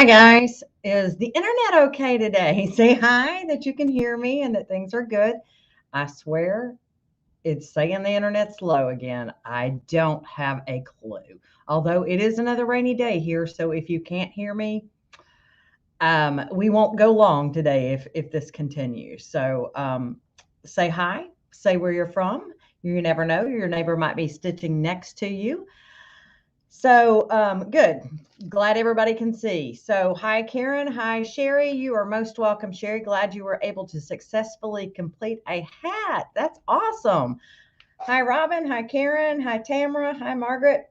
Hi guys, is the internet okay today? Say hi that you can hear me and that things are good. I swear it's saying the internet's slow again. I don't have a clue. Although it is another rainy day here, so if you can't hear me, we won't go long today if this continues. So say hi, say where you're from. You never know, your neighbor might be stitching next to you. So, good. Glad everybody can see. So, hi, Karen. Hi, Sherry. You are most welcome, Sherry. Glad you were able to successfully complete a hat. That's awesome. Hi, Robin. Hi, Karen. Hi, Tamara. Hi, Margaret.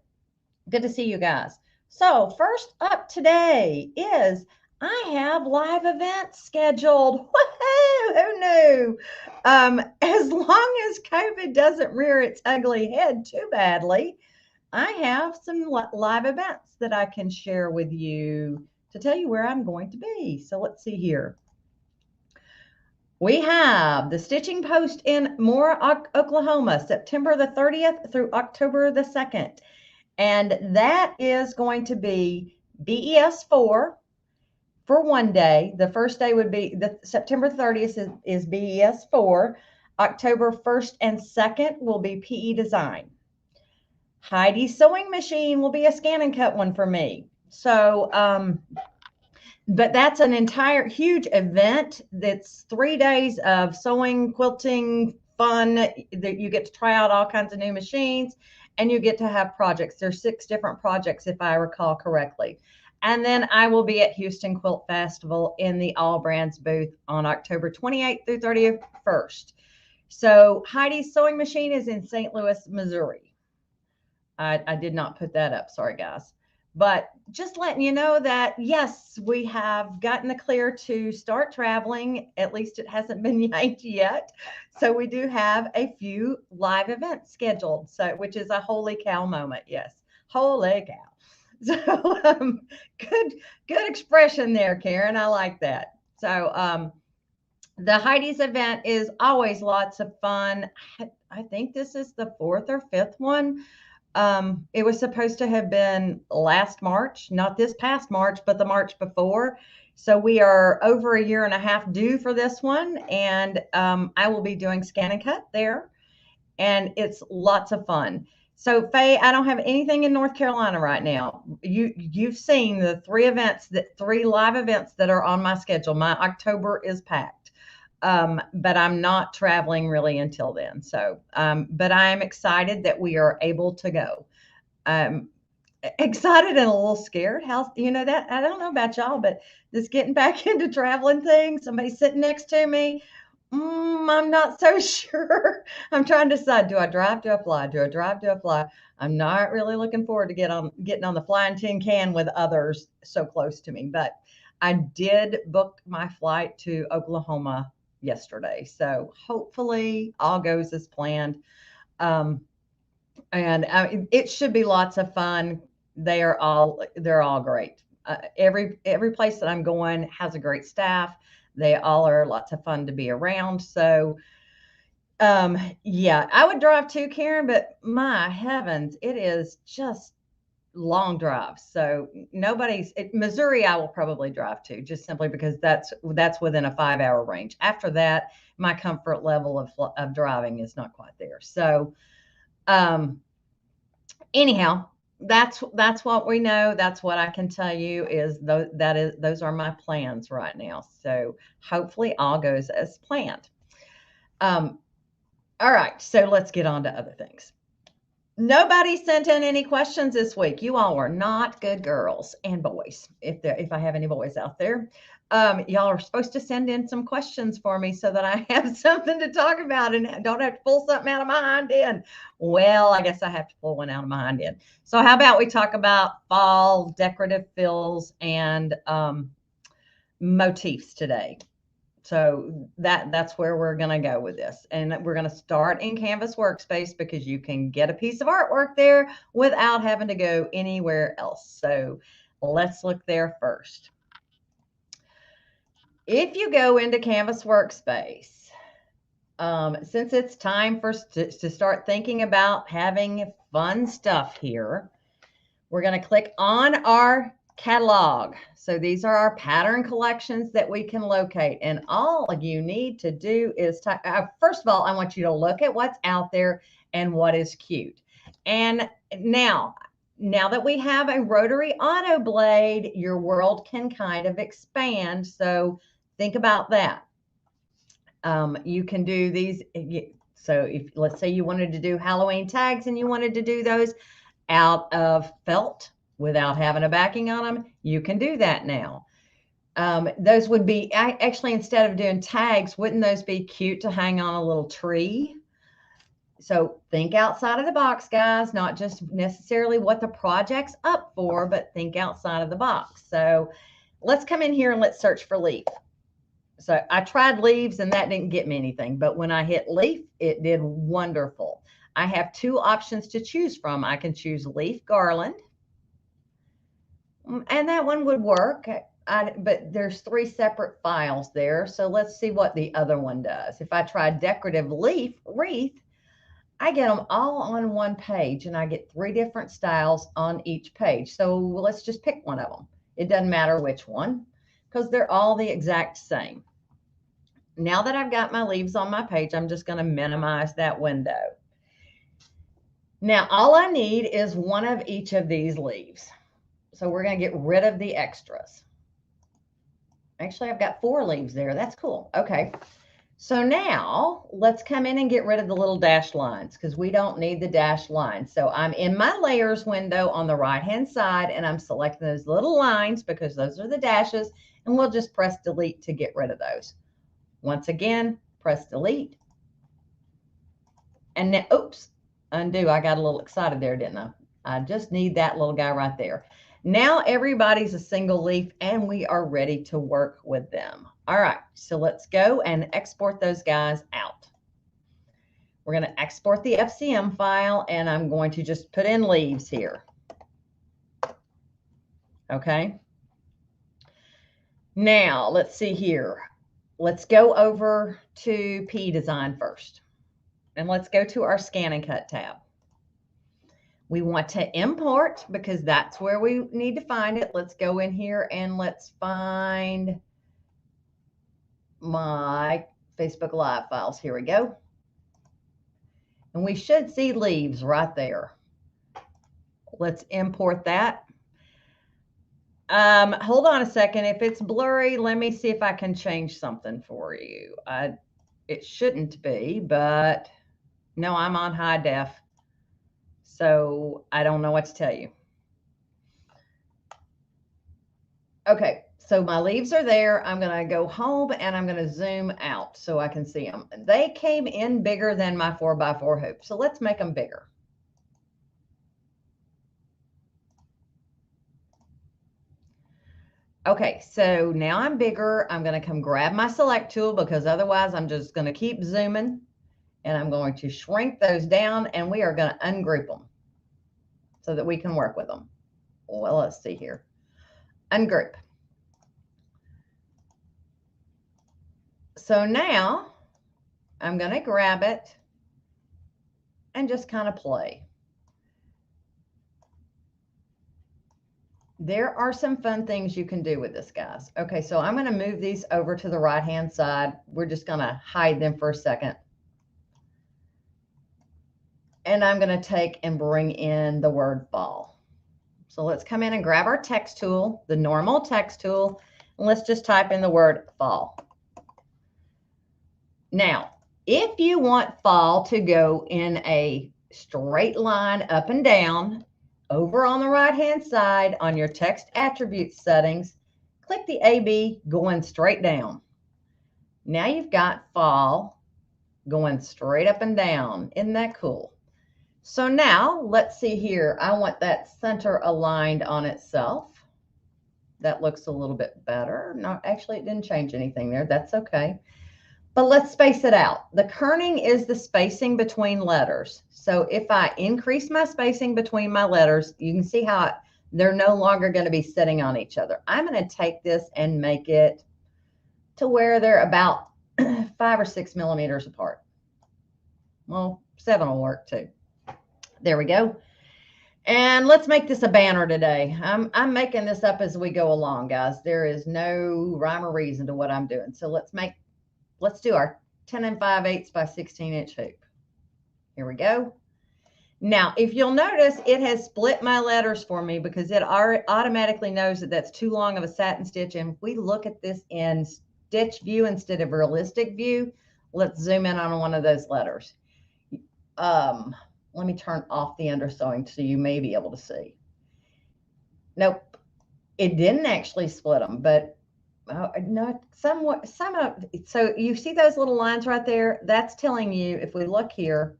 Good to see you guys. So, first up today is I have live events scheduled. Woohoo! Who knew? As long as COVID doesn't rear its ugly head too badly, I have some live events that I can share with you to tell you where I'm going to be. So let's see here. We have the Stitching Post in Moore, Oklahoma, September the 30th through October the 2nd. And that is going to be BES 4 for one day. The first day would be the September 30th is BES 4. October 1st and 2nd will be PE Design. Heidi's Sewing Machine will be a scan and cut one for me. So, but that's an entire huge event. That's 3 days of sewing, quilting, fun. That you get to try out all kinds of new machines, and you get to have projects. There's 6 different projects, if I recall correctly. And then I will be at Houston Quilt Festival in the All Brands booth on October 28th through 31st. So Heidi's Sewing Machine is in St. Louis, Missouri. I did not put that up. Sorry, guys. But just letting you know that, yes, we have gotten the clear to start traveling. At least it hasn't been yanked yet. So we do have a few live events scheduled, so which is a holy cow moment. Yes, holy cow. So good expression there, Karen. I like that. So the Heidi's event is always lots of fun. I think this is the 4th or 5th one. It was supposed to have been last March, not this past March, but the March before. So we are over a year and a half due for this one, and I will be doing scan and cut there, and it's lots of fun. So Faye, I don't have anything in North Carolina right now. You've seen the 3 live events that are on my schedule. My October is packed. But I'm not traveling really until then. So, but I am excited that we are able to go. Excited and a little scared. How, that I don't know about y'all, but this getting back into traveling thing, somebody sitting next to me, I'm not so sure. I'm trying to decide, do I drive, do I fly? Do I drive, do I fly? I'm not really looking forward to getting on the flying tin can with others so close to me. But I did book my flight to Oklahoma yesterday. So hopefully all goes as planned. And it should be lots of fun. They're all great. Every place that I'm going has a great staff. They all are lots of fun to be around. So yeah, I would drive too, Karen, but my heavens, it is just long drives. So Missouri, I will probably drive to, just simply because that's within a 5-hour range. After that, my comfort level of driving is not quite there. So anyhow, that's what we know. That's what I can tell you is those are my plans right now. So hopefully all goes as planned. All right, so let's get on to other things. Nobody sent in any questions this week. You all were not good girls and boys, if I have any boys out there. Y'all are supposed to send in some questions for me so that I have something to talk about and don't have to pull something out of my hind end. Well, I guess I have to pull one out of my hind end. So how about we talk about fall decorative fills and motifs today? So that's where we're going to go with this. And we're going to start in Canvas Workspace because you can get a piece of artwork there without having to go anywhere else. So let's look there first. If you go into Canvas Workspace, since it's time for to start thinking about having fun stuff here, we're going to click on our catalog. So these are our pattern collections that we can locate. And all you need to do is, first of all, I want you to look at what's out there and what is cute. And now that we have a rotary auto blade, your world can kind of expand. So think about that. You can do these. So if, let's say you wanted to do Halloween tags and you wanted to do those out of felt without having a backing on them, you can do that now. Those would be, actually, instead of doing tags, wouldn't those be cute to hang on a little tree? So think outside of the box, guys, not just necessarily what the project's up for, but think outside of the box. So let's come in here and let's search for leaf. So I tried leaves and that didn't get me anything, but when I hit leaf, it did wonderful. I have two options to choose from. I can choose leaf garland, and that one would work, but there's 3 separate files there. So let's see what the other one does. If I try decorative leaf wreath, I get them all on one page and I get 3 different styles on each page. So let's just pick one of them. It doesn't matter which one because they're all the exact same. Now that I've got my leaves on my page, I'm just going to minimize that window. Now, all I need is one of each of these leaves. So we're going to get rid of the extras. Actually, I've got 4 leaves there. That's cool. Okay. So now let's come in and get rid of the little dashed lines because we don't need the dashed lines. So I'm in my layers window on the right-hand side and I'm selecting those little lines because those are the dashes, and we'll just press delete to get rid of those. Once again, press delete. And then, oops, undo. I got a little excited there, didn't I? I just need that little guy right there. Now everybody's a single leaf and we are ready to work with them. All right, so let's go and export those guys out. We're going to export the FCM file and I'm going to just put in leaves here. Okay. Now let's see here. Let's go over to P Design first. And let's go to our Scan and Cut tab. We want to import because that's where we need to find it. Let's go in here and let's find my Facebook Live files. Here we go. And we should see leaves right there. Let's import that. Hold on a second. If it's blurry, let me see if I can change something for you. It shouldn't be, but no, I'm on high def. So I don't know what to tell you. Okay, so my leaves are there. I'm going to go home and I'm going to zoom out so I can see them. They came in bigger than my 4x4 hoop. So let's make them bigger. Okay, so now I'm bigger. I'm going to come grab my select tool because otherwise I'm just going to keep zooming, and I'm going to shrink those down and we are going to ungroup them so that we can work with them. Well, let's see here. Ungroup. So now I'm going to grab it and just kind of play. There are some fun things you can do with this, guys. Okay, so I'm going to move these over to the right-hand side. We're just going to hide them for a second. And I'm going to take and bring in the word fall. So let's come in and grab our text tool, the normal text tool, and let's just type in the word fall. Now, if you want fall to go in a straight line up and down, over on the right-hand side on your text attributes settings, click the AB going straight down. Now you've got fall going straight up and down. Isn't that cool? So now let's see here. I want that center aligned on itself. That looks a little bit better. No, actually, it didn't change anything there. That's okay. But let's space it out. The kerning is the spacing between letters. So if I increase my spacing between my letters, you can see how they're no longer going to be sitting on each other. I'm going to take this and make it to where they're about 5 or 6 millimeters apart. Well, 7 will work too. There we go. And let's make this a banner today. I'm making this up as we go along, guys. There is no rhyme or reason to what I'm doing. So let's do our 10 5/8 by 16-inch hoop. Here we go. Now, if you'll notice, it has split my letters for me because it automatically knows that that's too long of a satin stitch. And if we look at this in stitch view instead of realistic view, let's zoom in on one of those letters. Let me turn off the undersewing so you may be able to see. Nope, it didn't actually split them, but no, somewhat, so you see those little lines right there? That's telling you, if we look here,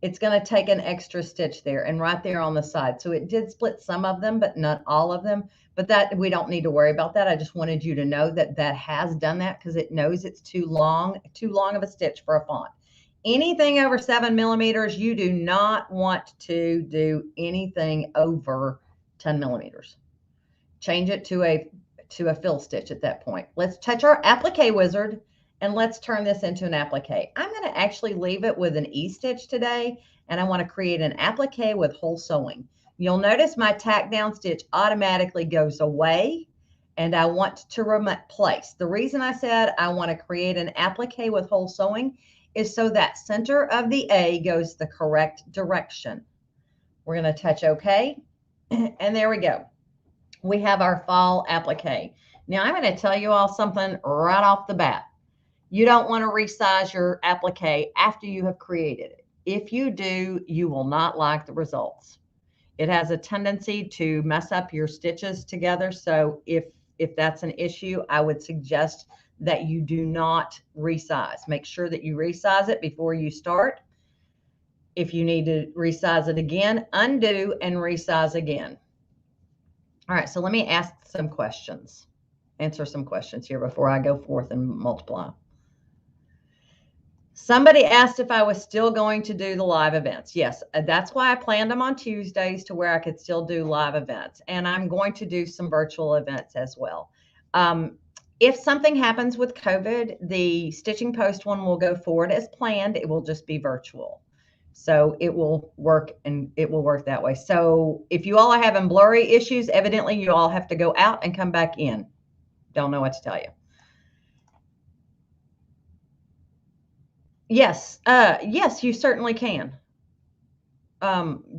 it's going to take an extra stitch there and right there on the side. So it did split some of them, but not all of them. But that we don't need to worry about that. I just wanted you to know that that has done that because it knows it's too long of a stitch for a font. Anything over 7 millimeters, you do not want to do anything over 10 millimeters. Change it to a fill stitch at that point. Let's touch our applique wizard and let's turn this into an applique. I'm going to actually leave it with an E-stitch today, and I want to create an applique with whole sewing. You'll notice my tack down stitch automatically goes away, and I want to replace. The reason I said I want to create an applique with whole sewing is so that center of the A goes the correct direction. We're going to touch OK, and there we go. We have our fall applique. Now I'm going to tell you all something right off the bat. You don't want to resize your applique after you have created it. If you do, you will not like the results. It has a tendency to mess up your stitches together. So if that's an issue, I would suggest that you do not resize. Make sure that you resize it before you start. If you need to resize it again, undo and resize again. All right, so let me answer some questions here before I go forth and multiply. Somebody asked if I was still going to do the live events. Yes, that's why I planned them on Tuesdays to where I could still do live events. And I'm going to do some virtual events as well. If something happens with COVID, the Stitching Post one will go forward as planned. It will just be virtual. So it will work, and it will work that way. So if you all are having blurry issues, evidently you all have to go out and come back in. Don't know what to tell you. Yes, yes, you certainly can.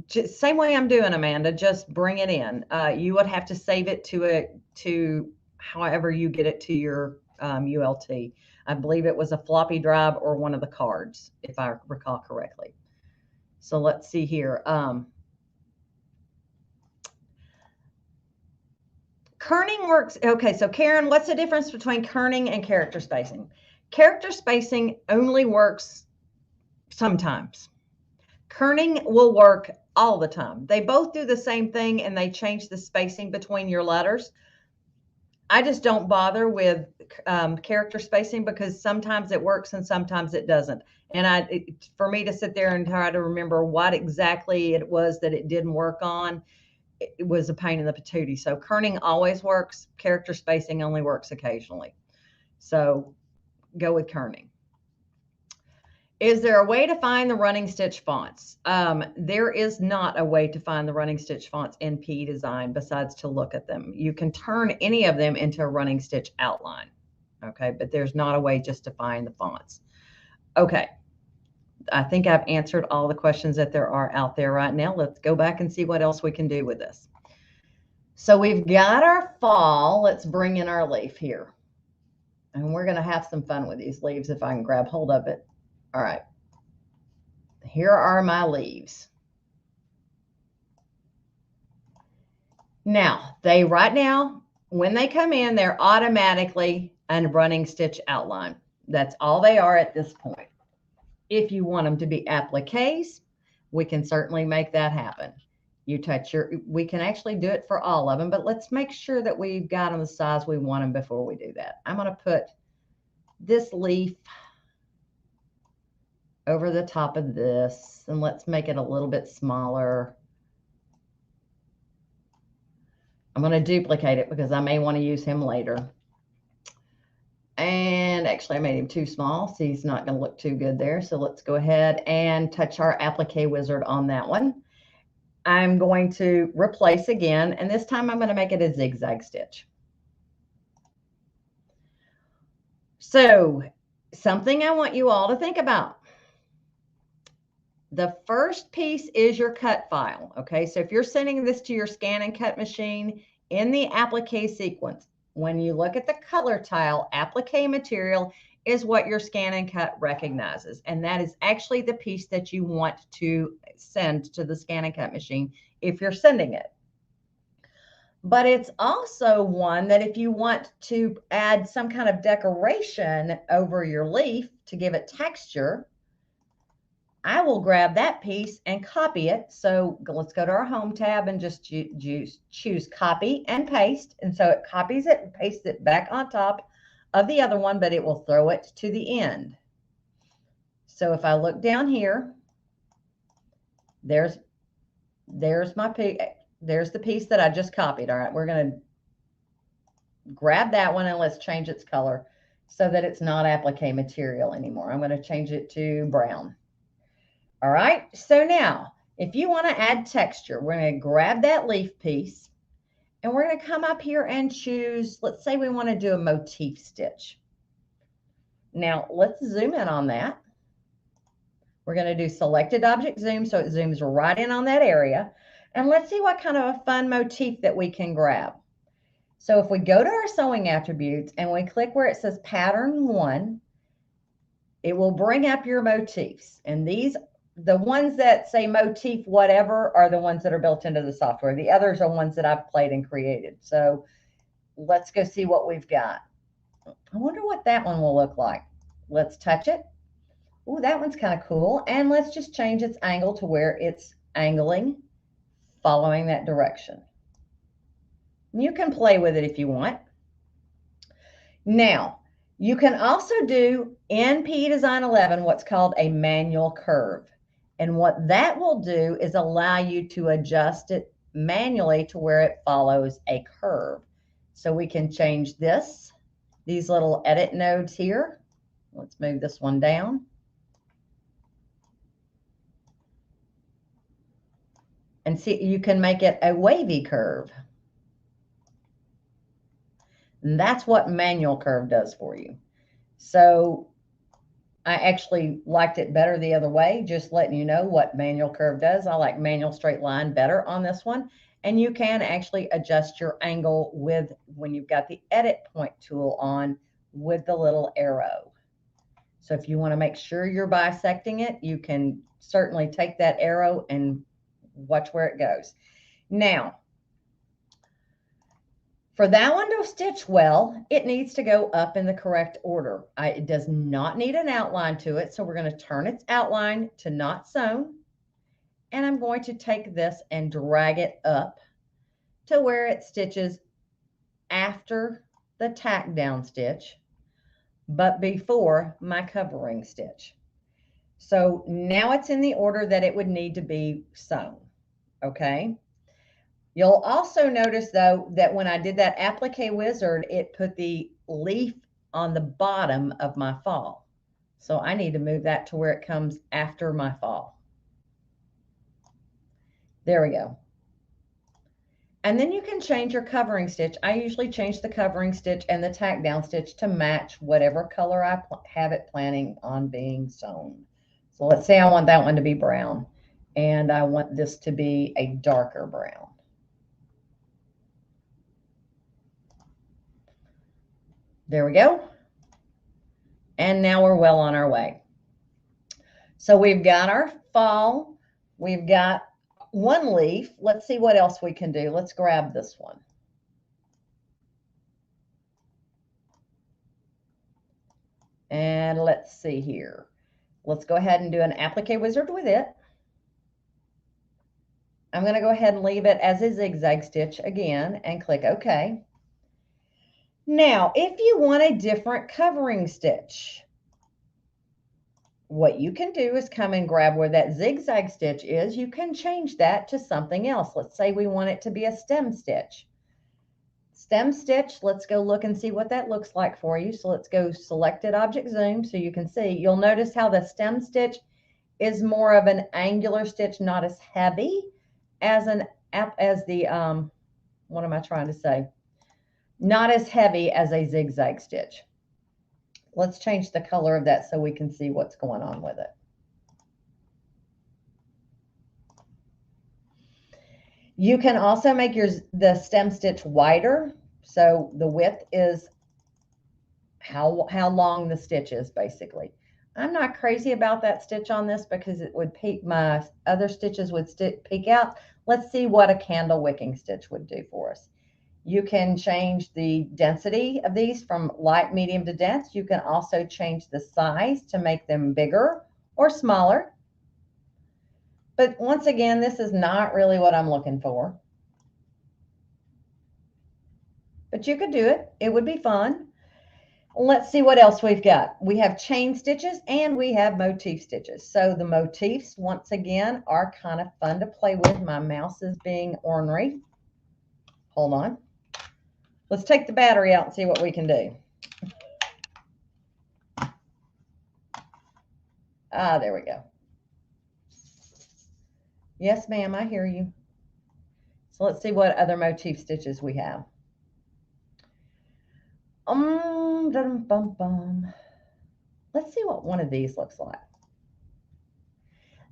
Same way I'm doing, Amanda, just bring it in. You would have to save it to however you get it to your ULT. I believe it was a floppy drive or one of the cards, if I recall correctly. So let's see here. Kerning works. Okay, so Karen, what's the difference between kerning and character spacing? Character spacing only works sometimes. Kerning will work all the time. They both do the same thing, and they change the spacing between your letters. I just don't bother with character spacing because sometimes it works and sometimes it doesn't. And for me to sit there and try to remember what exactly it was that it didn't work on, it was a pain in the patootie. So kerning always works. Character spacing only works occasionally. So go with kerning. Is there a way to find the running stitch fonts? There is not a way to find the running stitch fonts in PE Design besides to look at them. You can turn any of them into a running stitch outline, okay? But there's not a way just to find the fonts. Okay, I think I've answered all the questions that there are out there right now. Let's go back and see what else we can do with this. So we've got our fall. Let's bring in our leaf here. And we're going to have some fun with these leaves if I can grab hold of it. All right, here are my leaves. Now, right now, when they come in, they're automatically a running stitch outline. That's all they are at this point. If you want them to be appliques, we can certainly make that happen. You touch we can actually do it for all of them, but let's make sure that we've got them the size we want them before we do that. I'm going to put this leaf over the top of this, and let's make it a little bit smaller. I'm going to duplicate it because I may want to use him later. And actually I made him too small, so he's not going to look too good there. So let's go ahead and touch our applique wizard on that one. I'm going to replace again, and this time I'm going to make it a zigzag stitch. So something I want you all to think about. The first piece is your cut file. Okay, so if you're sending this to your scan and cut machine in the applique sequence, when you look at the color tile, applique material is what your scan and cut recognizes. And that is actually the piece that you want to send to the scan and cut machine if you're sending it. But it's also one that if you want to add some kind of decoration over your leaf to give it texture, I will grab that piece and copy it. So let's go to our home tab and just choose copy and paste. And so it copies it and pastes it back on top of the other one, but it will throw it to the end. So if I look down here, there's my piece. There's the piece that I just copied. All right, we're going to grab that one and let's change its color so that it's not applique material anymore. I'm going to change it to brown. All right, so now if you want to add texture, we're going to grab that leaf piece and we're going to come up here and choose, let's say we want to do a motif stitch. Now let's zoom in on that. We're going to do selected object zoom so it zooms right in on that area. And let's see what kind of a fun motif that we can grab. So if we go to our sewing attributes and we click where it says pattern 1, it will bring up your motifs. And these, the ones that say motif whatever, are the ones that are built into the software. The others are ones that I've played and created. So let's go see what we've got. I wonder what that one will look like. Let's touch it. Oh, that one's kind of cool. And let's just change its angle to where it's angling, following that direction. You can play with it if you want. Now, you can also do in PE Design 11 what's called a manual curve. And what that will do is allow you to adjust it manually to where it follows a curve. So we can change these little edit nodes here. Let's move this one down. And see, you can make it a wavy curve. And that's what manual curve does for you. So I actually liked it better the other way, just letting you know what manual curve does. I like manual straight line better on this one. And you can actually adjust your angle with when you've got the edit point tool on with the little arrow. So if you want to make sure you're bisecting it, you can certainly take that arrow and watch where it goes. Now, for that one to stitch well, it needs to go up in the correct order. It does not need an outline to it, so we're going to turn its outline to not sewn. And I'm going to take this and drag it up to where it stitches after the tack down stitch, but before my covering stitch. So now it's in the order that it would need to be sewn. Okay. You'll also notice though that when I did that applique wizard, it put the leaf on the bottom of my fall. So I need to move that to where it comes after my fall. There we go. And then you can change your covering stitch. I usually change the covering stitch and the tack down stitch to match whatever color I have it planning on being sewn. So let's say I want that one to be brown and I want this to be a darker brown. There we go. And now we're well on our way. So we've got our fall. We've got one leaf. Let's see what else we can do. Let's grab this one. And let's see here. Let's go ahead and do an applique wizard with it. I'm going to go ahead and leave it as a zigzag stitch again and click OK. Now, if you want a different covering stitch, what you can do is come and grab where that zigzag stitch is. You can change that to something else. Let's say we want it to be a stem stitch. Stem stitch, let's go look and see what that looks like for you. So let's go selected object zoom so you can see. You'll notice how the stem stitch is more of an angular stitch, not as heavy as the what am I trying to say? Not as heavy as a zigzag stitch. Let's change the color of that so we can see what's going on with it. You can also make the stem stitch wider, so the width is how long the stitch is, basically. I'm not crazy about that stitch on this because it would peek, my other stitches would peek out. Let's see what a candle wicking stitch would do for us. You can change the density of these from light, medium to dense. You can also change the size to make them bigger or smaller. But once again, this is not really what I'm looking for. But you could do it. It would be fun. Let's see what else we've got. We have chain stitches and we have motif stitches. So the motifs, once again, are kind of fun to play with. My mouse is being ornery. Hold on. Let's take the battery out and see what we can do. Ah, there we go. Yes, ma'am, I hear you. So let's see what other motif stitches we have. Let's see what one of these looks like.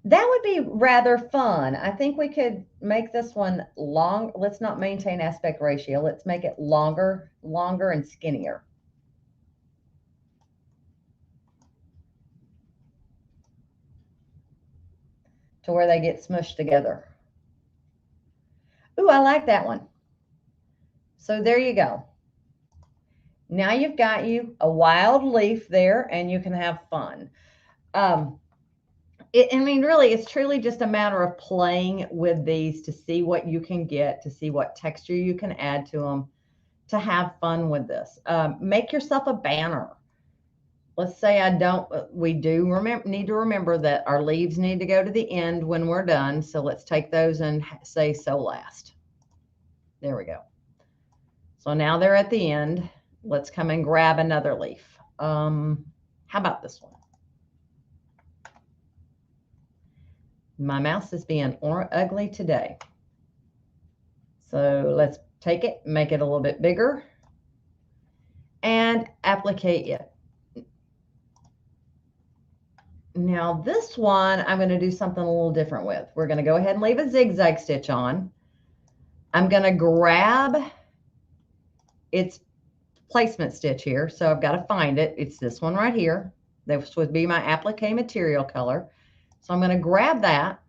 That would be rather fun. I think we could make this one long. Let's not maintain aspect ratio. Let's make it longer and skinnier. To where they get smushed together. Ooh, I like that one. So there you go. Now you've got you a wild leaf there and you can have fun. I mean, really, it's truly just a matter of playing with these to see what you can get, to see what texture you can add to them, to have fun with this. Make yourself a banner. Let's say we do need to remember that our leaves need to go to the end when we're done. So let's take those and say sew last. There we go. So now they're at the end. Let's come and grab another leaf. How about this one? My mouse is being ugly today. So let's take it, make it a little bit bigger, and applicate it. Now this one, I'm going to do something a little different with. We're going to go ahead and leave a zigzag stitch on. I'm going to grab its placement stitch here. So I've got to find it. It's this one right here. This would be my applique material color. So I'm going to grab that.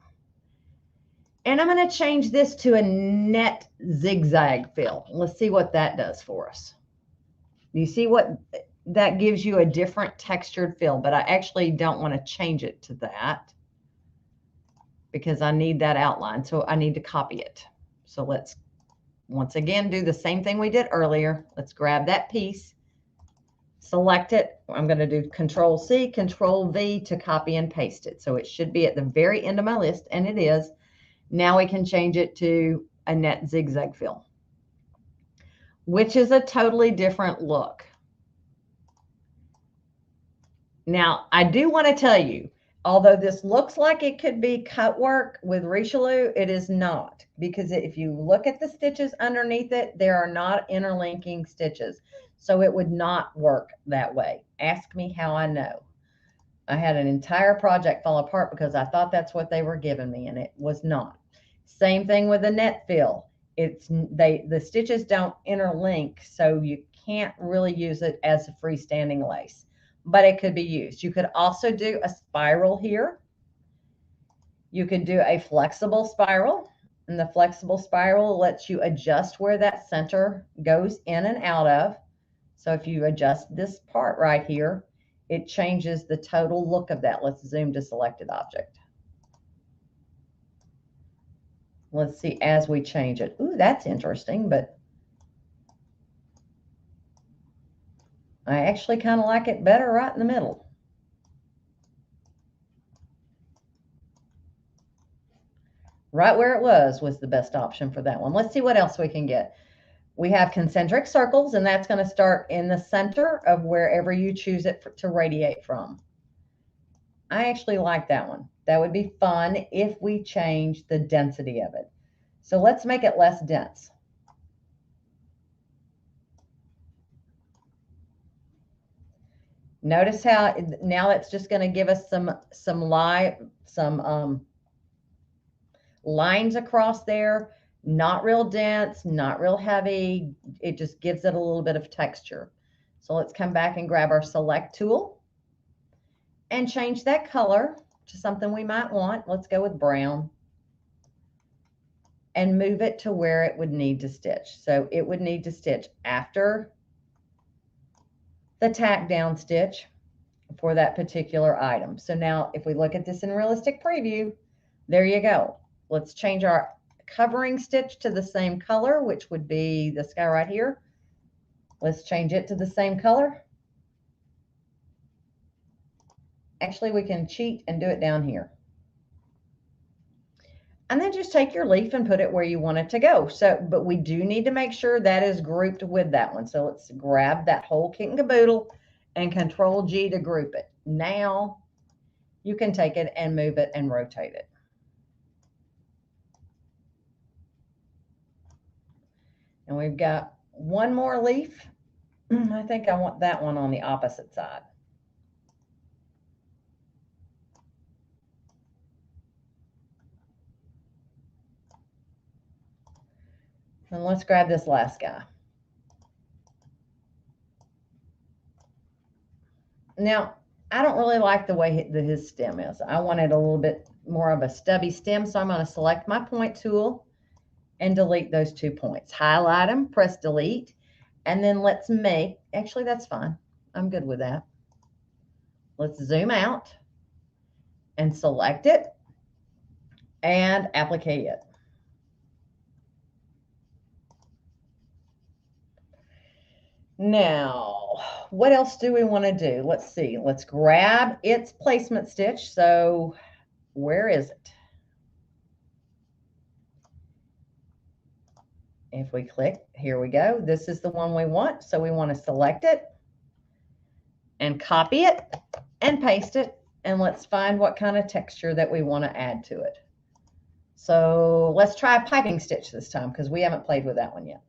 And I'm going to change this to a net zigzag fill. Let's see what that does for us. You see what that gives you? A different textured fill, but I actually don't want to change it to that because I need that outline. So I need to copy it. So let's once again do the same thing we did earlier. Let's grab that piece, select it. I'm going to do Control C, Control V to copy and paste it. So it should be at the very end of my list, and it is. Now we can change it to a net zigzag fill, which is a totally different look. Now, I do want to tell you, although this looks like it could be cut work with Richelieu, it is not, because if you look at the stitches underneath it, there are not interlinking stitches. So it would not work that way. Ask me how I know. I had an entire project fall apart because I thought that's what they were giving me, and it was not. Same thing with the net fill. The stitches don't interlink, so you can't really use it as a freestanding lace, but it could be used. You could also do a spiral here. You could do a flexible spiral, and the flexible spiral lets you adjust where that center goes in and out of. So if you adjust this part right here, it changes the total look of that. Let's zoom to selected object. Let's see as we change it. Ooh, that's interesting, but I actually kind of like it better right in the middle. Right where it was the best option for that one. Let's see what else we can get. We have concentric circles, and that's going to start in the center of wherever you choose it to radiate from. I actually like that one. That would be fun if we change the density of it. So let's make it less dense. Notice how now it's just going to give us some lines across there, not real dense, not real heavy. It just gives it a little bit of texture. So let's come back and grab our select tool and change that color to something we might want. Let's go with brown and move it to where it would need to stitch. So it would need to stitch after the tack down stitch for that particular item. So now if we look at this in realistic preview, there you go. Let's change our covering stitch to the same color, which would be this guy right here. Let's change it to the same color. Actually, we can cheat and do it down here. And then just take your leaf and put it where you want it to go. So, but we do need to make sure that is grouped with that one. So let's grab that whole kit and caboodle and Control G to group it. Now you can take it and move it and rotate it. And we've got one more leaf. I think I want that one on the opposite side. And let's grab this last guy. Now, I don't really like the way his stem is. I wanted a little bit more of a stubby stem, so I'm going to select my point tool and delete those 2 points. Highlight them, press delete, and then let's make, actually that's fine. I'm good with that. Let's zoom out and select it and applique it. Now, what else do we want to do? Let's see. Let's grab its placement stitch. So where is it? If we click, here we go. This is the one we want. So we want to select it and copy it and paste it. And let's find what kind of texture that we want to add to it. So let's try a piping stitch this time because we haven't played with that one yet.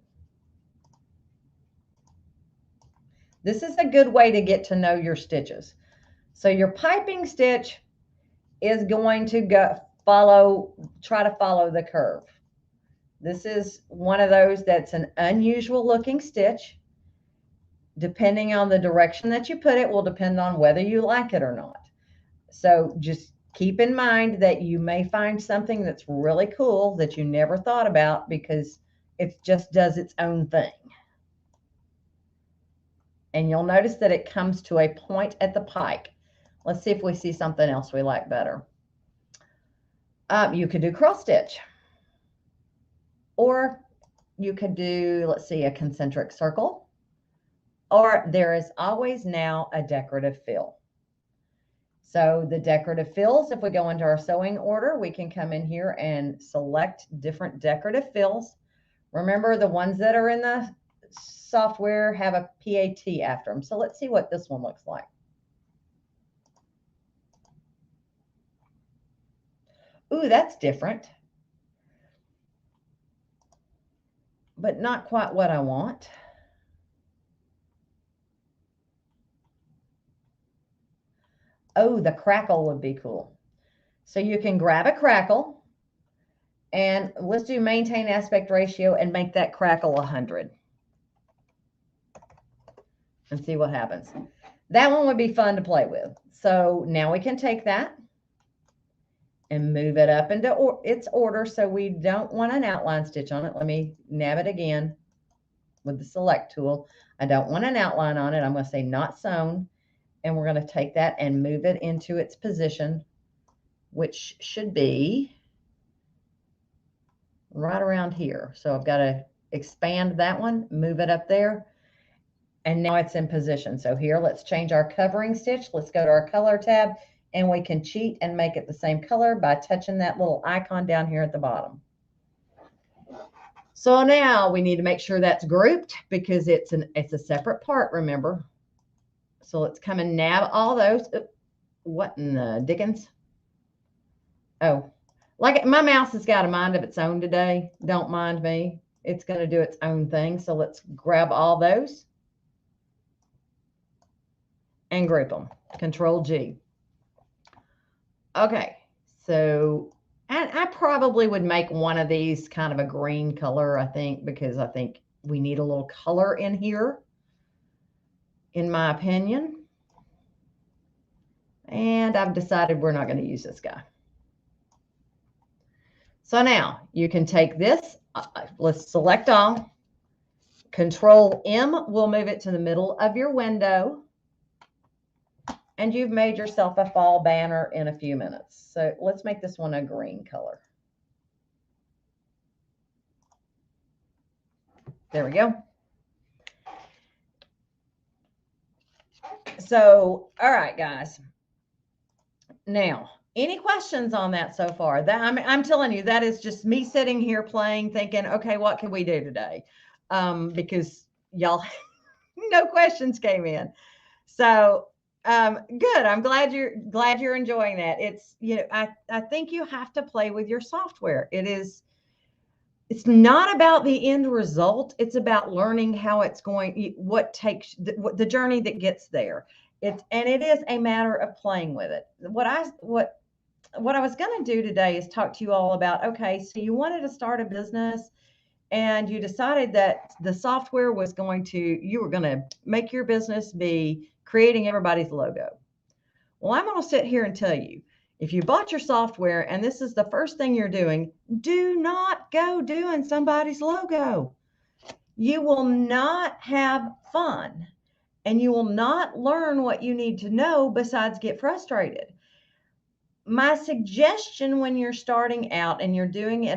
This is a good way to get to know your stitches. So your piping stitch is going to try to follow the curve. This is one of those that's an unusual looking stitch. Depending on the direction that you put it will depend on whether you like it or not. So just keep in mind that you may find something that's really cool that you never thought about because it just does its own thing. And you'll notice that it comes to a point at the pike. Let's see if we see something else we like better. You could do cross stitch. Or you could do, let's see, a concentric circle. Or there is always now a decorative fill. So the decorative fills, if we go into our sewing order, we can come in here and select different decorative fills. Remember, the ones that are in the software have a PAT after them. So let's see what this one looks like. Ooh, that's different. But not quite what I want. Oh, the crackle would be cool. So you can grab a crackle and let's do maintain aspect ratio and make that crackle 100. And see what happens. That one would be fun to play with. So now we can take that and move it up into its order. So we don't want an outline stitch on it. Let me nab it again with the select tool. I don't want an outline on it. I'm going to say not sewn. And we're going to take that and move it into its position, which should be right around here. So I've got to expand that one, move it up there. And now it's in position. So here, let's change our covering stitch. Let's go to our color tab and we can cheat and make it the same color by touching that little icon down here at the bottom. So now we need to make sure that's grouped because it's a separate part, remember. So let's come and nab all those. What in the dickens? Oh, Like my mouse has got a mind of its own today. Don't mind me. It's going to do its own thing. So let's grab all those and group them. Control G. Okay. So, and I probably would make one of these kind of a green color, I think, because I think we need a little color in here, in my opinion. And I've decided we're not going to use this guy. So now you can take this, let's select all. Control M will move it to the middle of your window. And you've made yourself a fall banner in a few minutes. So let's make this one a green color. There we go. So, all right, guys. Now, any questions on that so far? That I'm telling you, that is just me sitting here playing, thinking, okay, what can we do today? Because y'all, no questions came in. So good. I'm glad you're enjoying that. It's, you know, I think you have to play with your software. It's not about the end result. It's about learning how it's going, what takes the journey that gets there. And it is a matter of playing with it. What I was going to do today is talk to you all about, okay, so you wanted to start a business and you decided that the software was you were going to make your business be creating everybody's logo. Well, I'm going to sit here and tell you, if you bought your software and this is the first thing you're doing, do not go doing somebody's logo. You will not have fun and you will not learn what you need to know besides get frustrated. My suggestion when you're starting out and you're doing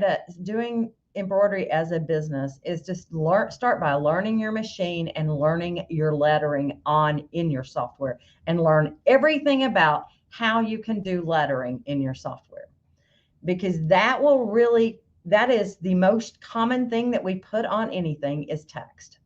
embroidery as a business is just start by learning your machine and learning your lettering in your software, and learn everything about how you can do lettering in your software, because that is the most common thing that we put on anything is text.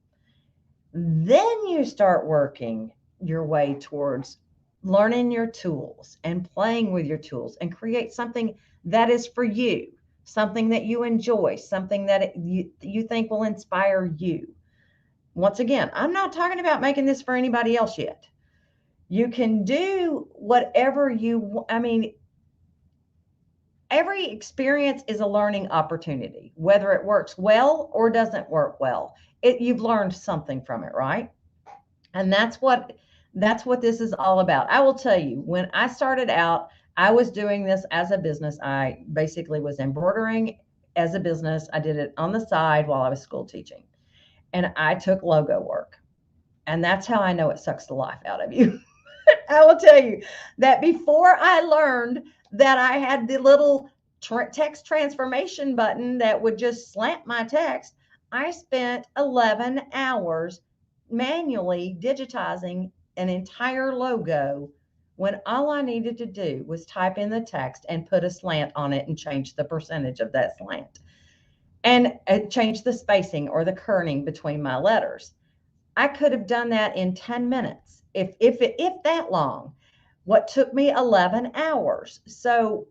Then you start working your way towards learning your tools and playing with your tools and create something that is for you, something that you enjoy, something that you think will inspire you. Once again, I'm not talking about making this for anybody else yet. You can do whatever every experience is a learning opportunity, whether it works well or doesn't work well. You've learned something from it, right? And that's what this is all about. I will tell you, when I started out, I was doing this as a business. I basically was embroidering as a business. I did it on the side while I was school teaching. And I took logo work. And that's how I know it sucks the life out of you. I will tell you that before I learned that I had the little text transformation button that would just slant my text, I spent 11 hours manually digitizing an entire logo when all I needed to do was type in the text and put a slant on it and change the percentage of that slant and change the spacing or the kerning between my letters. I could have done that in 10 minutes, if that long. What took me 11 hours. So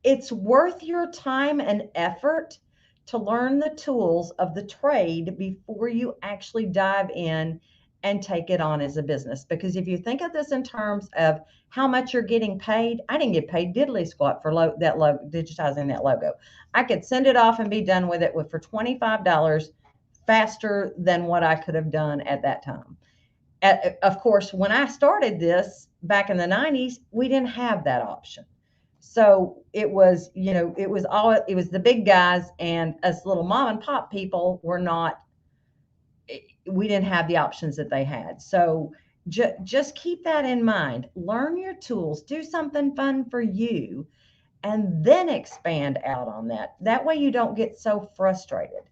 it's worth your time and effort to learn the tools of the trade before you actually dive in and take it on as a business. Because if you think of this in terms of how much you're getting paid, I didn't get paid diddly squat for digitizing that logo. I could send it off and be done with it for $25 faster than what I could have done at that time. Of course, when I started this back in the 90s, we didn't have that option. So it was the big guys, and us little mom and pop people we didn't have the options that they had. So just keep that in mind. Learn your tools, do something fun for you, and then expand out on that. That way you don't get so frustrated.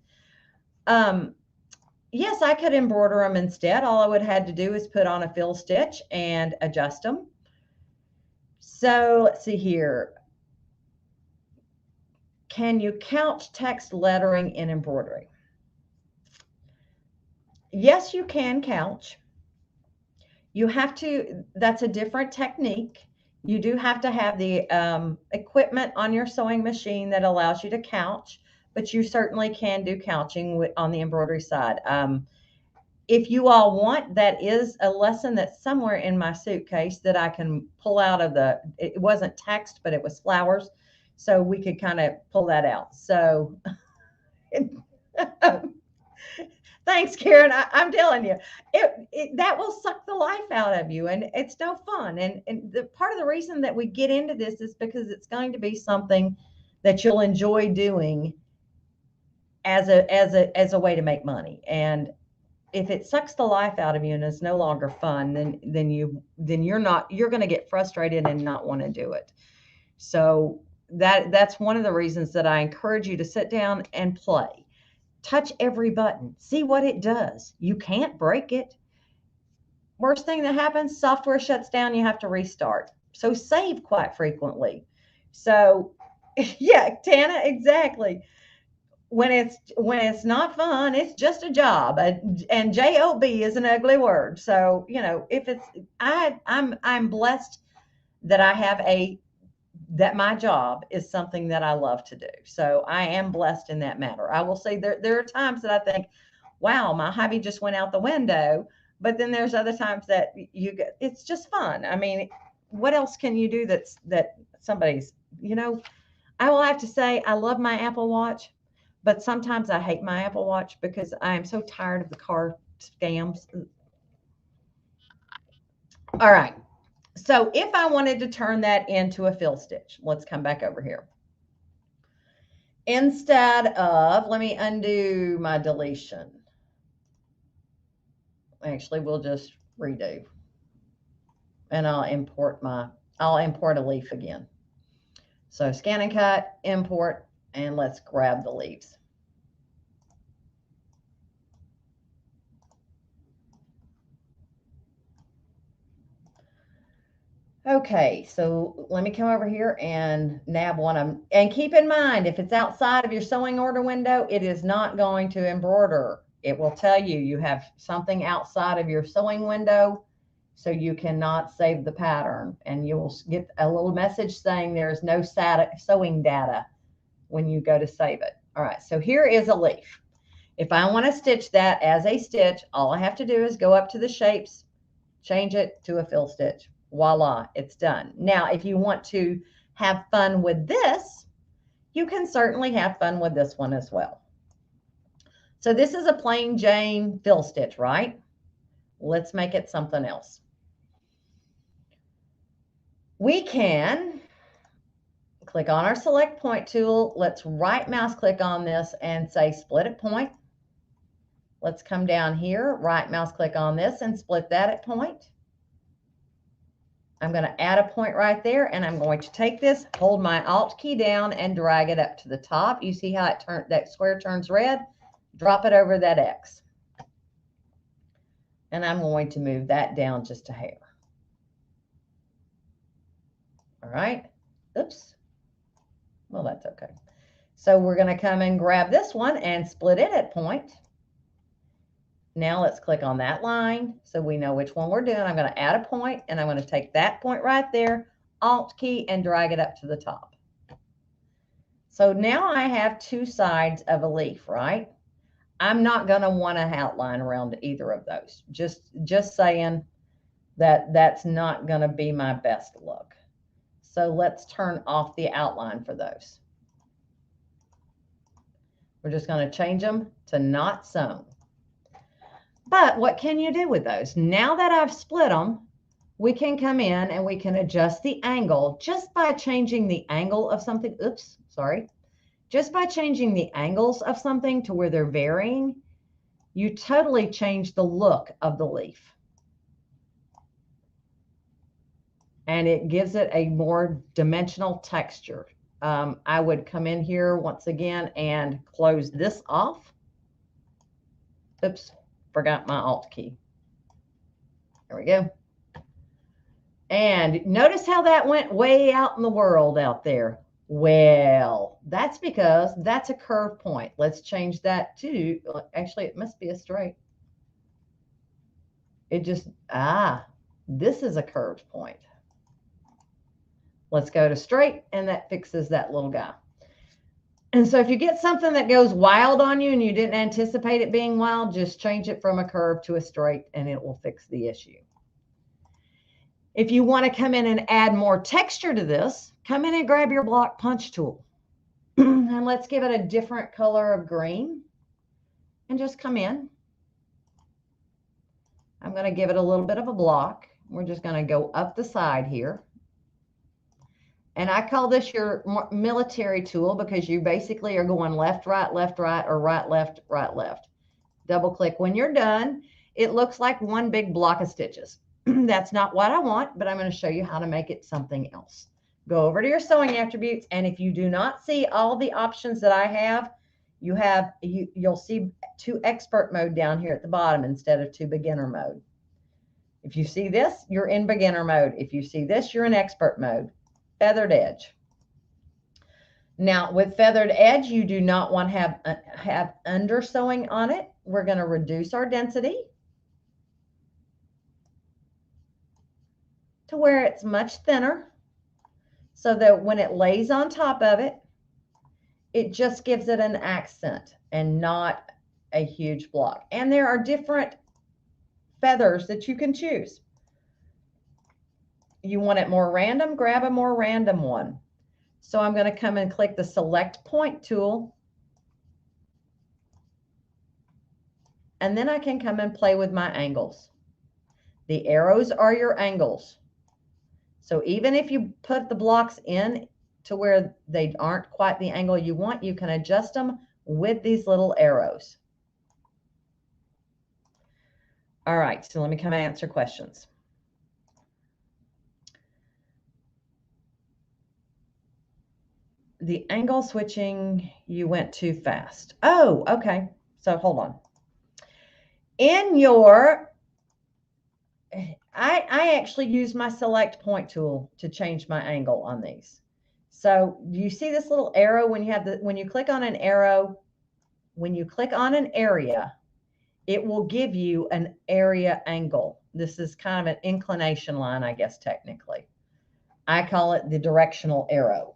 Yes, I could embroider them instead. All I would have had to do is put on a fill stitch and adjust them. So let's see here. Can you couch text lettering in embroidery? Yes, you can couch. You have to, that's a different technique. You do have to have the equipment on your sewing machine that allows you to couch, but you certainly can do couching on the embroidery side. If you all want, that is a lesson that's somewhere in my suitcase that I can pull out of it wasn't text, but it was flowers. So we could kind of pull that out. So thanks, Karen. I'm telling you, that will suck the life out of you, and it's no fun. And the part of the reason that we get into this is because it's going to be something that you'll enjoy doing as a way to make money. And if it sucks the life out of you and is no longer fun, then you're going to get frustrated and not want to do it. So that's one of the reasons that I encourage you to sit down and play. Touch every button, see what it does. You can't break it. Worst thing that happens, software shuts down, you have to restart. So save quite frequently. So yeah, Tana, exactly. When it's not fun, it's just a job, and job is an ugly word. So if it's I'm blessed that I have that my job is something that I love to do. So I am blessed in that matter. I will say there are times that I think, wow, my hobby just went out the window. But then there's other times that it's just fun. I mean, what else can you do that somebody's, I will have to say I love my Apple Watch, but sometimes I hate my Apple Watch because I am so tired of the car scams. All right. So if I wanted to turn that into a fill stitch, let's come back over here. Instead of, let me undo my deletion. Actually, we'll just redo. And I'll import a leaf again. So scan and cut, import, and let's grab the leaves. Okay, so let me come over here and nab one of them. And keep in mind, if it's outside of your sewing order window, it is not going to embroider. It will tell you have something outside of your sewing window, so you cannot save the pattern. And you will get a little message saying there is no sewing data when you go to save it. All right, so here is a leaf. If I want to stitch that as a stitch, all I have to do is go up to the shapes, change it to a fill stitch. Voila, it's done. Now, if you want to have fun with this, you can certainly have fun with this one as well. So this is a plain Jane fill stitch, right? Let's make it something else. We can click on our select point tool. Let's right mouse click on this and say split at point. Let's come down here, right mouse click on this and split that at point. I'm going to add a point right there, and I'm going to take this, hold my Alt key down, and drag it up to the top. You see how that square turns red? Drop it over that X. And I'm going to move that down just a hair. All right. Oops. Well, that's okay. So we're going to come and grab this one and split it at point. Now let's click on that line so we know which one we're doing. I'm going to add a point, and I'm going to take that point right there, Alt key, and drag it up to the top. So now I have two sides of a leaf, right? I'm not going to want to outline around either of those. Just saying that that's not going to be my best look. So let's turn off the outline for those. We're just going to change them to not sewn. But what can you do with those? Now that I've split them, we can come in and we can adjust the angle just by changing the angle of something. Oops, sorry. Just by changing the angles of something to where they're varying, you totally change the look of the leaf. And it gives it a more dimensional texture. I would come in here once again and close this off. Oops. Forgot my Alt key. There we go. And notice how that went way out in the world out there. Well, that's because that's a curve point. Let's change that to, actually, it must be a straight. It just, this is a curved point. Let's go to straight, and that fixes that little guy. And so if you get something that goes wild on you and you didn't anticipate it being wild, just change it from a curve to a straight and it will fix the issue. If you want to come in and add more texture to this, come in and grab your block punch tool. And let's give it a different color of green. And just come in. I'm going to give it a little bit of a block. We're just going to go up the side here. And I call this your military tool because you basically are going left, right, or right, left, right, left. Double click when you're done. It looks like one big block of stitches. That's not what I want, but I'm going to show you how to make it something else. Go over to your sewing attributes, and if you do not see all the options that I have, you'll see 2 expert mode down here at the bottom instead of 2 beginner mode. If you see this, you're in beginner mode. If you see this, you're in expert mode. Feathered edge. Now with feathered edge, you do not want to have under sewing on it. We're going to reduce our density to where it's much thinner so that when it lays on top of it, it just gives it an accent and not a huge block. And there are different feathers that you can choose. You want it more random, grab a more random one. So I'm going to come and click the select point tool. And then I can come and play with my angles. The arrows are your angles. So even if you put the blocks in to where they aren't quite the angle you want, you can adjust them with these little arrows. All right, so let me come and answer questions. The angle switching, you went too fast. Oh, okay. So hold on. In your, I actually use my select point tool to change my angle on these. So you see this little arrow when you click on an arrow, when you click on an area, it will give you an area angle. This is kind of an inclination line, I guess, technically. I call it the directional arrow.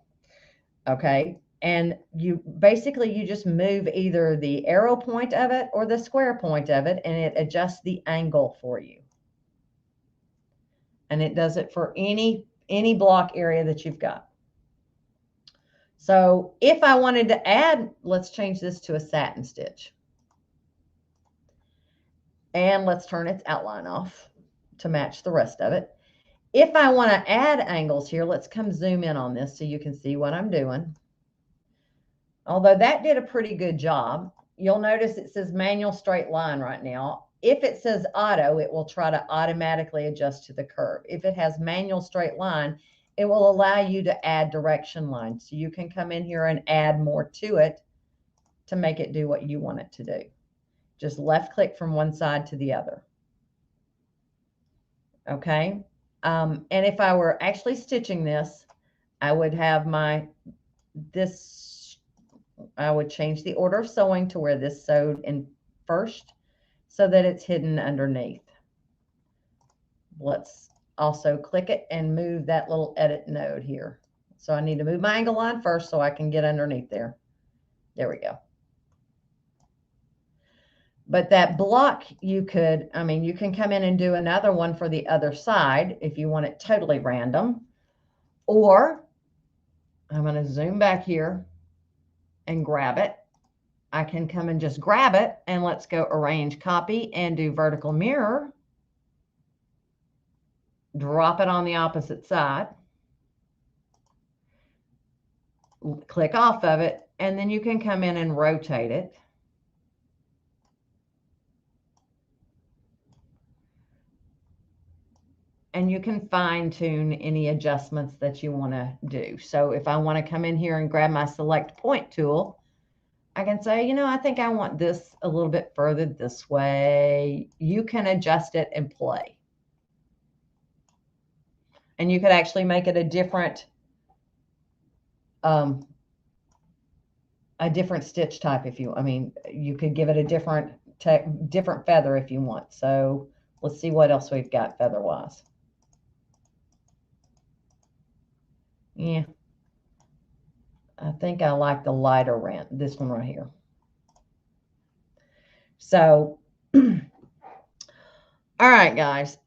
Okay. And you just move either the arrow point of it or the square point of it, and it adjusts the angle for you. And it does it for any block area that you've got. So if I wanted to add, let's change this to a satin stitch. And let's turn its outline off to match the rest of it. If I want to add angles here, let's come zoom in on this so you can see what I'm doing. Although that did a pretty good job, you'll notice it says manual straight line right now. If it says auto, it will try to automatically adjust to the curve. If it has manual straight line, it will allow you to add direction lines. So you can come in here and add more to it to make it do what you want it to do. Just left click from one side to the other. Okay. And if I were actually stitching this, I would have I would change the order of sewing to where this sewed in first so that it's hidden underneath. Let's also click it and move that little edit node here. So I need to move my angle line first so I can get underneath there. There we go. But that block, you can come in and do another one for the other side if you want it totally random. Or I'm going to zoom back here and grab it. I can come and just grab it, and let's go arrange copy and do vertical mirror. Drop it on the opposite side. Click off of it, and then you can come in and rotate it. And you can fine tune any adjustments that you want to do. So if I want to come in here and grab my select point tool, I can say, I think I want this a little bit further this way. You can adjust it and play. And you could actually make it a different stitch type if you could give it a different feather if you want. So let's see what else we've got feather-wise. Yeah, I think I like the lighter rent, this one right here. So, all right, guys.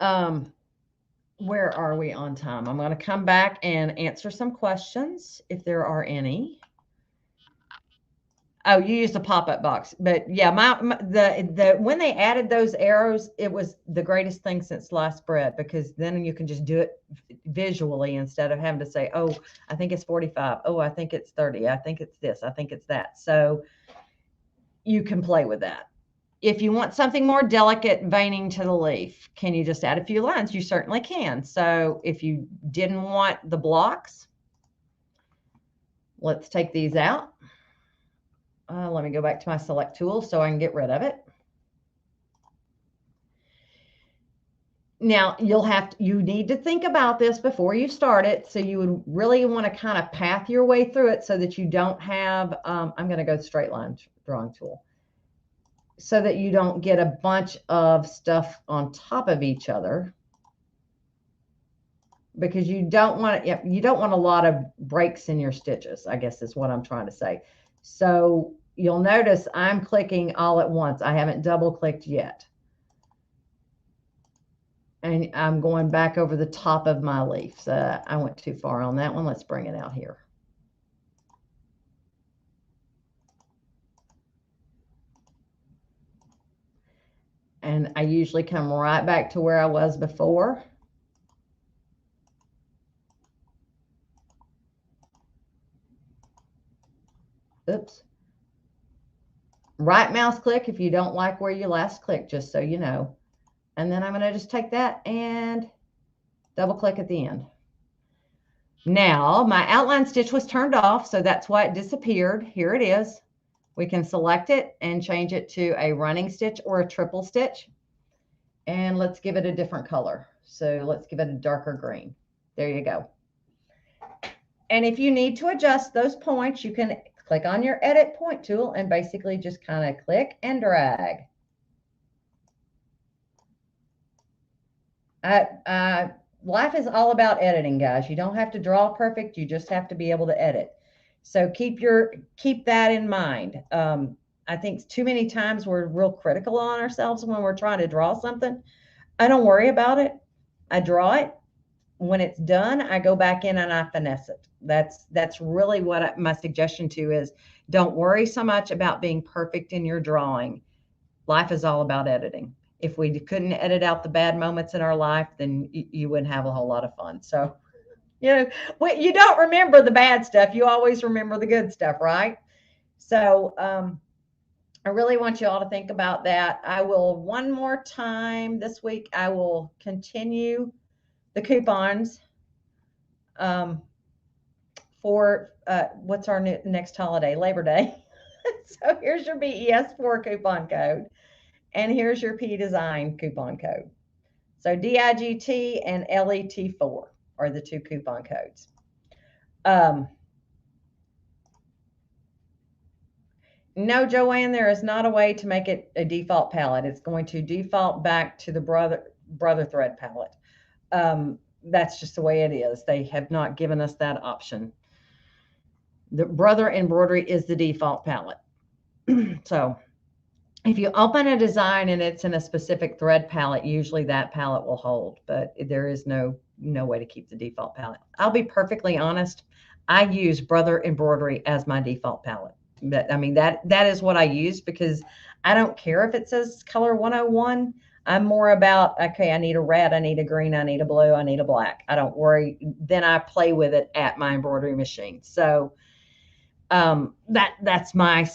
Where are we on time? I'm going to come back and answer some questions if there are any. Oh, you used a pop-up box, but yeah, the when they added those arrows, it was the greatest thing since sliced bread, because then you can just do it visually instead of having to say, oh, I think it's 45. Oh, I think it's 30. I think it's this. I think it's that. So you can play with that. If you want something more delicate veining to the leaf, can you just add a few lines? You certainly can. So if you didn't want the blocks, let's take these out. Let me go back to my select tool so I can get rid of it. Now you need to think about this before you start it. So you would really want to kind of path your way through it so that you don't have, I'm going to go straight line drawing tool, so that you don't get a bunch of stuff on top of each other, because you don't want a lot of breaks in your stitches, I guess is what I'm trying to say. So you'll notice I'm clicking all at once. I haven't double clicked yet. And I'm going back over the top of my leaf. So I went too far on that one. Let's bring it out here. And I usually come right back to where I was before. Oops. Right mouse click if you don't like where you last clicked, just so you know. And then I'm going to just take that and double click at the end. Now my outline stitch was turned off, so that's why it disappeared. Here it is. We can select it and change it to a running stitch or a triple stitch. And let's give it a different color. So let's give it a darker green. There you go. And if you need to adjust those points, you can click on your edit point tool and basically just kind of click and drag. Life is all about editing, guys. You don't have to draw perfect. You just have to be able to edit. So keep that in mind. I think too many times we're real critical on ourselves when we're trying to draw something. I don't worry about it. I draw it. When it's done, I go back in and I finesse it. That's really what my suggestion to is. Don't worry so much about being perfect in your drawing. Life is all about editing. If we couldn't edit out the bad moments in our life, then you wouldn't have a whole lot of fun. So, you don't remember the bad stuff. You always remember the good stuff, right? So, I really want you all to think about that. I will one more time this week. I will continue the coupons for what's our next holiday, Labor Day. So here's your BES4 coupon code, and here's your P Design coupon code. So DIGT and LET4 are the two coupon codes. No, Joanne, there is not a way to make it a default palette. It's going to default back to the brother thread palette. That's just the way it is. They have not given us that option. The brother embroidery is the default palette. So if you open a design and it's in a specific thread palette, usually that palette will hold, but there is no way to keep the default palette. I'll be perfectly honest. I use brother embroidery as my default palette. That is what I use, because I don't care if it says color 101. I'm more about, okay, I need a red, I need a green, I need a blue, I need a black. I don't worry. Then I play with it at my embroidery machine. So that's my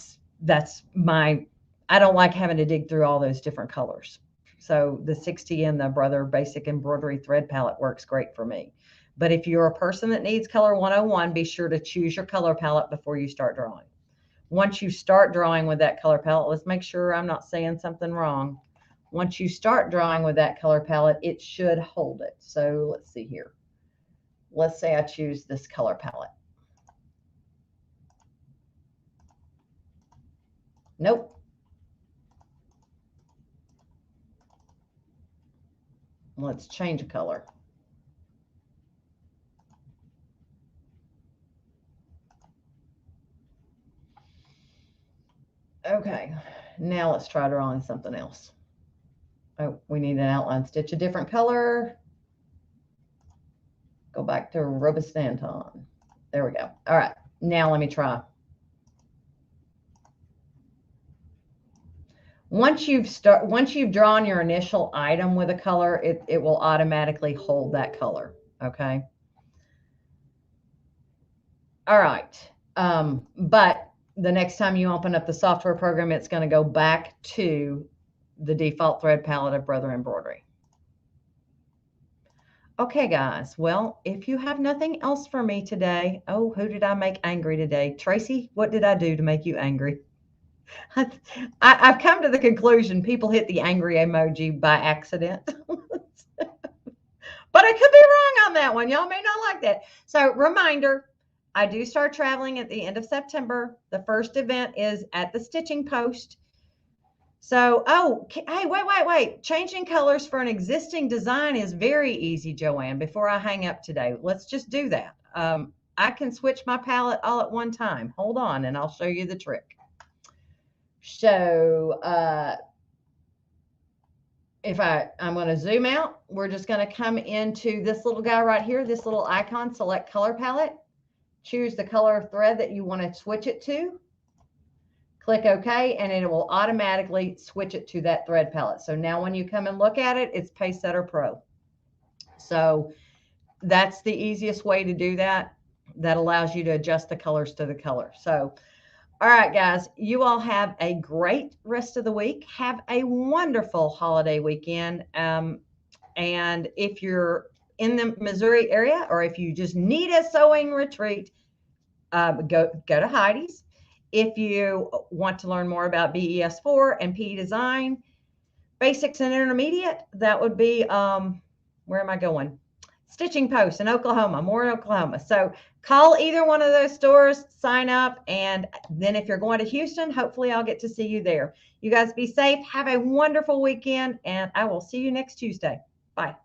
I don't like having to dig through all those different colors. So the 60 and the Brother Basic Embroidery Thread Palette works great for me. But if you're a person that needs color 101, be sure to choose your color palette before you start drawing. Once you start drawing with that color palette, let's make sure I'm not saying something wrong. Once you start drawing with that color palette, it should hold it. So let's see here. Let's say I choose this color palette. Nope. Let's change a color. Okay, now let's try drawing something else. Oh, we need an outline stitch, a different color. Go back to Robustanton. There we go. All right, now let me try. Once you've drawn your initial item with a color, it will automatically hold that color. Okay. All right. But the next time you open up the software program, it's going to go back to the default thread palette of Brother Embroidery. Okay, guys. Well, if you have nothing else for me today, oh, who did I make angry today? Tracy, what did I do to make you angry? I've come to the conclusion people hit the angry emoji by accident. But I could be wrong on that one. Y'all may not like that. So, reminder, I do start traveling at the end of September. The first event is at the Stitching Post. So, oh, hey, wait. Changing colors for an existing design is very easy, Joanne. Before I hang up today, let's just do that. I can switch my palette all at one time. Hold on, and I'll show you the trick. So, I'm going to zoom out, we're just going to come into this little guy right here, this little icon, select color palette, choose the color of thread that you want to switch it to, click OK, and it will automatically switch it to that thread palette. So now when you come and look at it, it's Pacesetter Pro. So that's the easiest way to do that. That allows you to adjust the colors to the color. So all right, guys, you all have a great rest of the week. Have a wonderful holiday weekend. And if you're in the Missouri area, or if you just need a sewing retreat, go to Heidi's. If you want to learn more about BES4 and PE Design, Basics and Intermediate, that would be, where am I going? Stitching Post in Oklahoma, more in Oklahoma. So call either one of those stores, sign up, and then if you're going to Houston, hopefully I'll get to see you there. You guys be safe. Have a wonderful weekend, and I will see you next Tuesday. Bye.